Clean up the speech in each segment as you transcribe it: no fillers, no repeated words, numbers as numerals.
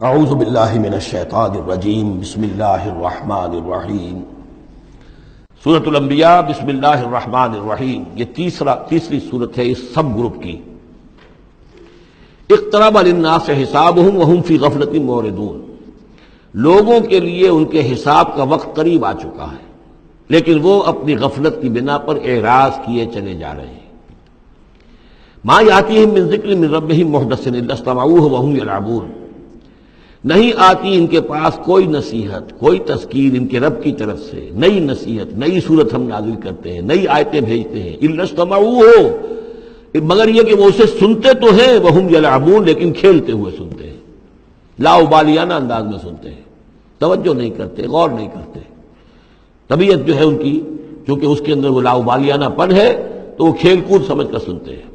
اعوذ باللہ من الشیطان الرجیم بسم اللہ الرحمن الرحیم سورۃ الانبیاء بسم اللہ الرحمن الرحیم. یہ تیسری سورت ہے اس سب گروپ کی. اقترب للناس حسابهم وهم فی غفلۃ معرضون. لوگوں کے لیے ان کے حساب کا وقت قریب آ چکا ہے لیکن وہ اپنی غفلت کی بنا پر اعراض کیے چلے جا رہے ہیں. ما یاتیہم من ذکر من ربہم محدث الا استمعوہ وهم یلعبون. نہیں آتی ان کے پاس کوئی نصیحت، کوئی تذکیر ان کے رب کی طرف سے، نئی نصیحت، نئی صورت ہم نازل کرتے ہیں، نئی آیتیں بھیجتے ہیں. الا استمعوہ، مگر یہ کہ وہ اسے سنتے تو ہیں، وهم یلعبون، لیکن کھیلتے ہوئے سنتے ہیں، لا ابالیانہ انداز میں سنتے ہیں، توجہ نہیں کرتے، غور نہیں کرتے. طبیعت جو ہے ان کی، چونکہ اس کے اندر وہ لا ابالیانہ پن ہے تو وہ کھیل کود سمجھ کر سنتے ہیں.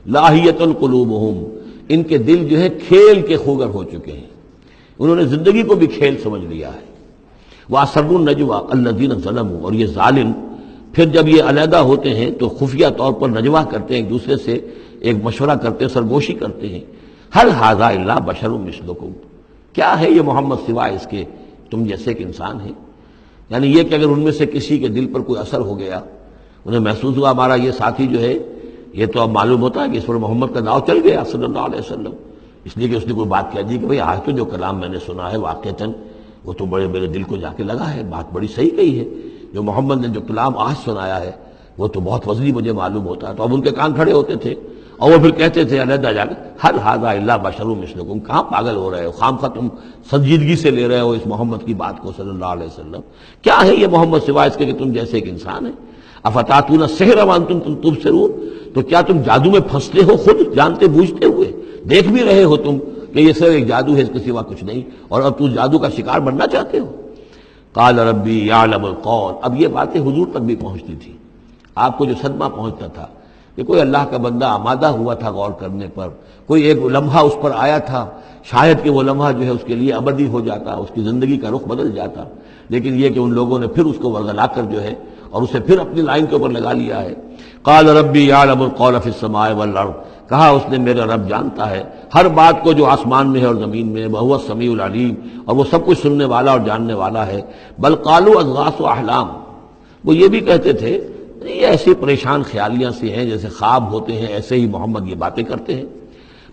لاہیۃ قلوبہم، ان کے دل جو ہے کھیل کے خوگر ہو چکے ہیں، انہوں نے زندگی کو بھی کھیل سمجھ لیا ہے. وَأَسَرُّوا النَّجْوَىٰ الَّذِينَ ظَلَمُوا، اور یہ ظالم پھر جب یہ علیحدہ ہوتے ہیں تو خفیہ طور پر نجوا کرتے ہیں، ایک دوسرے سے ایک مشورہ کرتے ہیں، سرگوشی کرتے ہیں. هَلْ هَٰذَا إِلَّا بَشَرٌ مِثْلُكُمْ، کیا ہے یہ محمد سوائے اس کے تم جیسے ایک انسان ہے. یعنی یہ کہ اگر ان میں سے کسی کے دل پر کوئی اثر ہو گیا، انہیں محسوس ہوا ہمارا یہ ساتھی جو ہے یہ تو اب معلوم ہوتا ہے کہ اس پر محمد کا داؤ چل گیا صلی اللہ علیہ وسلم، اس لیے کہ اس نے کوئی بات کہہ دی کہ بھئی آج تو جو کلام میں نے سنا ہے واقعتاً وہ تو بڑے میرے دل کو جا کے لگا ہے، بات بڑی صحیح کہی ہے، جو محمد نے جو کلام آج سنایا ہے وہ تو بہت وزنی مجھے معلوم ہوتا ہے. تو اب ان کے کان کھڑے ہوتے تھے اور وہ پھر کہتے تھے علیحدہ جا کے هَلْ هَٰذَا إِلَّا بَشَرٌ مِثْلُكُمْ، کہاں پاگل ہو رہے ہو، خامخواہ تم سنجیدگی سے لے رہے ہو اس محمد کی بات کو صلی اللہ علیہ وسلم. کیا ہے یہ محمد سوائے اس کے کہ تم جیسے ایک انسان ہے. افتاتون السحر وانتم تبصرون، تو کیا تم جادو میں پھنستے ہو خود جانتے بوجھتے ہوئے، دیکھ بھی رہے ہو تم کہ یہ صرف ایک جادو ہے، اس کے سوا کچھ نہیں، اور اب تم جادو کا شکار بننا چاہتے ہو. قال ربی یعلم القول، اب یہ باتیں حضور تک بھی پہنچتی تھی. آپ کو جو صدمہ پہنچتا تھا کہ کوئی اللہ کا بندہ آمادہ ہوا تھا غور کرنے پر، کوئی ایک لمحہ اس پر آیا تھا، شاید کہ وہ لمحہ جو ہے اس کے لیے ابدی ہو جاتا، اس کی زندگی کا رخ بدل جاتا. لیکن یہ کہ ان لوگوں نے پھر اس کو ورگلا کر جو ہے اور اسے پھر اپنی لائن کے اوپر لگا لیا ہے. قال ربی یعلم القول فی السماء والارض، کہا اس نے میرا رب جانتا ہے ہر بات کو جو آسمان میں ہے اور زمین میں ہے، وہو السمیع العلیم، اور وہ سب کچھ سننے والا اور جاننے والا ہے. بل قالوا اضغاث احلام، وہ یہ بھی کہتے تھے یہ ایسی پریشان خیالیاں سے ہیں جیسے خواب ہوتے ہیں، ایسے ہی محمد یہ باتیں کرتے ہیں.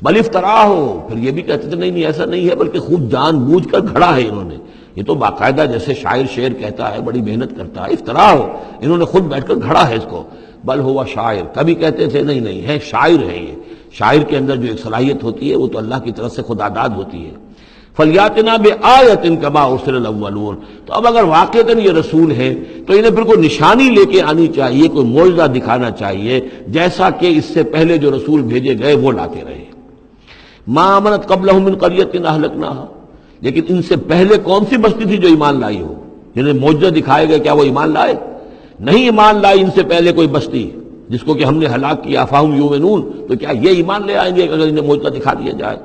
بل افترا ہو، پھر یہ بھی کہتے تھے نہیں ایسا نہیں ہے، بلکہ خوب جان بوجھ کر گھڑا ہے انہوں نے، یہ تو باقاعدہ جیسے شاعر شعر کہتا ہے بڑی محنت کرتا ہے. افترا ہو، انہوں نے خود بیٹھ کر گھڑا ہے اس کو. بل ہوا شاعر، کبھی کہتے تھے نہیں ہے شاعر ہے. یہ شاعر کے اندر جو ایک صلاحیت ہوتی ہے وہ تو اللہ کی طرف سے خدا داد ہوتی ہے. فلیاتنا بآیۃ کما ارسل الاولون، تو اب اگر واقعتاً یہ رسول ہے تو انہیں پھر کوئی نشانی لے کے آنی چاہیے، کوئی معجزہ دکھانا چاہیے جیسا کہ اس سے پہلے جو رسول بھیجے گئے وہ لاتے رہے. ما آمنت قبلہم من قریۃ اہلکناھا، لیکن ان سے پہلے کون سی بستی تھی جو ایمان لائی ہو، جنہیں معجزہ دکھائے گئے، کیا وہ ایمان لائے؟ نہیں ایمان لائی ان سے پہلے کوئی بستی جس کو کہ ہم نے ہلاک کیا. فاہم یؤمنون، تو کیا یہ ایمان لے آئیں گے اگر انہیں معجزہ دکھا دیا جائے؟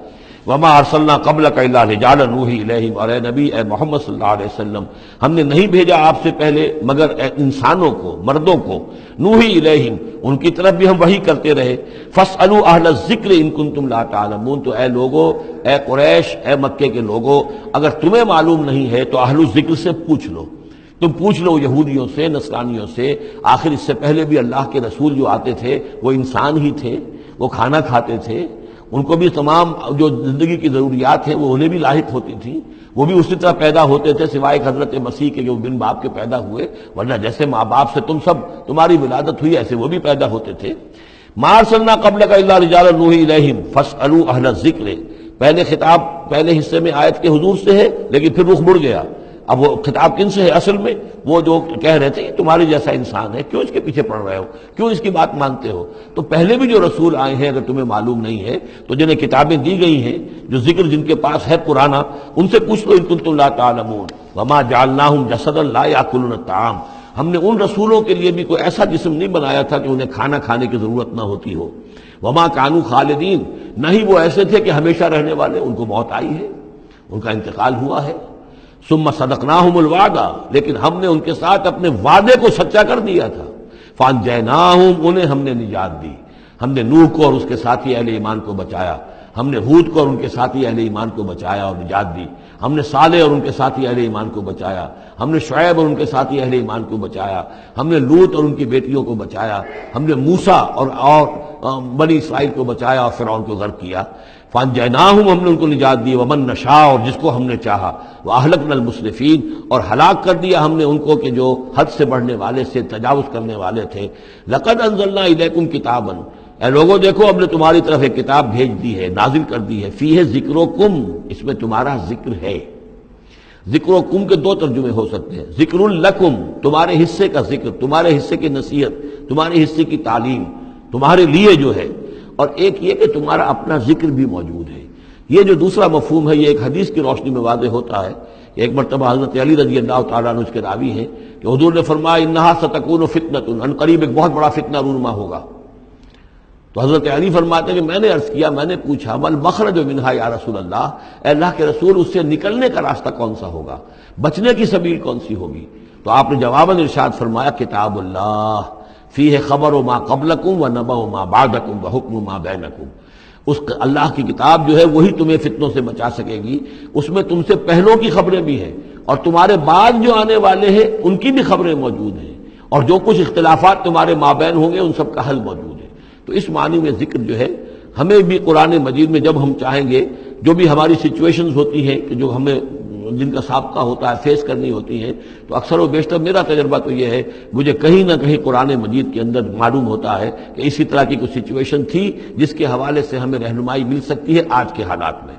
وما ارسلنا قبلک الا رجالا نوحی الیہم، اور اے نبی اے محمد صلی اللہ علیہ وسلم ہم نے نہیں بھیجا آپ سے پہلے مگر انسانوں کو، مردوں کو، نوحی الیہم ان کی طرف بھی ہم وحی کرتے رہے. فاسألوا اہل الذکر ان کنتم لا تعلمون، تو اے لوگو، اے قریش، اے مکے کے لوگو، اگر تمہیں معلوم نہیں ہے تو اہل الذکر سے پوچھ لو. تم پوچھ لو یہودیوں سے، نصرانیوں سے. آخر اس سے پہلے بھی اللہ کے رسول جو آتے تھے وہ انسان ہی تھے، وہ کھانا کھاتے تھے، ان کو بھی تمام جو زندگی کی ضروریات ہیں وہ انہیں بھی لاحق ہوتی تھیں، وہ بھی اسی طرح پیدا ہوتے تھے سوائے حضرت مسیح کے جو بن باپ کے پیدا ہوئے، ورنہ جیسے ماں باپ سے تم سب تمہاری ولادت ہوئی ایسے وہ بھی پیدا ہوتے تھے. ما ارسلنا قبلک الا رجالا نوحی الیہم فاسألوا اہل الذکر، پہلے خطاب پہلے حصے میں آیت کے حضور سے ہے لیکن پھر رخ مڑ گیا. اب وہ خطاب کن سے ہے اصل میں؟ وہ جو کہہ رہے تھے تمہارے جیسا انسان ہے، کیوں اس کے پیچھے پڑ رہے ہو، کیوں اس کی بات مانتے ہو؟ تو پہلے بھی جو رسول آئے ہیں اگر تمہیں معلوم نہیں ہے تو جنہیں کتابیں دی گئی ہیں، جو ذکر جن کے پاس ہے پرانا، ان سے پوچھ لو ان کنتم لا تعلمون. وما جعلناہم جسدا لا یاکلون الطعام، ہم نے ان رسولوں کے لیے بھی کوئی ایسا جسم نہیں بنایا تھا کہ انہیں کھانا کھانے کی ضرورت نہ ہوتی ہو. وما کانوا خالدین، نہیں وہ ایسے تھے کہ ہمیشہ رہنے والے، ان کو موت آئی ہے، ان کا انتقال ہوا ہے. ثم صدقناہم الوعدہ، لیکن ہم نے ان کے ساتھ اپنے وعدے کو سچا کر دیا تھا. فانجیناہم، انہیں ہم نے نجات دی. ہم نے نوح کو اور اس کے ساتھی اہل ایمان کو بچایا، ہم نے ہود کو اور ان کے ساتھی اہل ایمان کو بچایا اور نجات دی، ہم نے صالح اور ان کے ساتھی اہل ایمان کو بچایا، ہم نے شعیب اور ان کے ساتھی اہل ایمان کو بچایا، ہم نے لوط اور ان کی بیٹیوں کو بچایا، ہم نے موسیٰ اور بنی اسرائیل کو بچایا اور فرعون کو غرق کیا۔ فانجیناہم، ہم نے ان کو نجات دی، ومن نشاء، اور جس کو ہم نے چاہا، واہلکنا المسرفین، اور ہلاک کر دیا ہم نے ان کو کہ جو حد سے بڑھنے والے سے تجاوز کرنے والے تھے۔ لقد انزلنا الیکم کتابا، اے لوگوں دیکھو ہم نے تمہاری طرف ایک کتاب بھیج دی ہے، نازل کر دی ہے، فیہ ذکرکم، اس میں تمہارا ذکر ہے۔ ذکر و کم کے دو ترجمے ہو سکتے ہیں، ذکر لکم، تمہارے حصے کا ذکر، تمہارے حصے کی نصیحت، تمہارے حصے کی تعلیم، تمہارے لیے جو ہے، اور ایک یہ کہ تمہارا اپنا ذکر بھی موجود ہے۔ یہ جو دوسرا مفہوم ہے یہ ایک حدیث کی روشنی میں واضح ہوتا ہے کہ ایک مرتبہ حضرت علی رضی اللہ تعالیٰ عنہ اس کے راوی ہیں کہ حضور نے فرمایا انہا ستکون فتنۃ، ان قریب ایک بہت بڑا فتنہ رونما ہوگا۔ تو حضرت علی فرماتے ہیں کہ میں نے عرض کیا، میں نے پوچھا مل مخرج منہا یا رسول اللہ، اے اللہ کے رسول اس سے نکلنے کا راستہ کون سا ہوگا، بچنے کی سبیل کون سی ہوگی؟ تو آپ نے جواباً ارشاد فرمایا کتاب اللہ فیہ خبر ما قبلکم و نبأ ما بعدکم و حکم ما بینکم، اس اللہ کی کتاب جو ہے وہی تمہیں فتنوں سے بچا سکے گی، اس میں تم سے پہلوں کی خبریں بھی ہیں اور تمہارے بعد جو آنے والے ہیں ان کی بھی خبریں موجود ہیں، اور جو کچھ اختلافات تمہارے مابین ہوں گے ان سب کا حل موجود ہے۔ تو اس معنی میں ذکر جو ہے ہمیں بھی قرآن مجید میں جب ہم چاہیں گے، جو بھی ہماری سچویشنز ہوتی ہیں کہ جو ہمیں جن کا سابقہ ہوتا ہے فیس کرنی ہوتی ہیں، تو اکثر و بیشتر میرا تجربہ تو یہ ہے مجھے کہیں نہ کہیں قرآن مجید کے اندر معلوم ہوتا ہے کہ اسی طرح کی کوئی سچویشن تھی جس کے حوالے سے ہمیں رہنمائی مل سکتی ہے آج کے حالات میں۔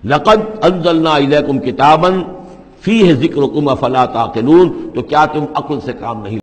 لقد انزلنا الیکم کتابا فیہ ذکرکم افلا تعقلون، تو کیا تم عقل سے کام نہیں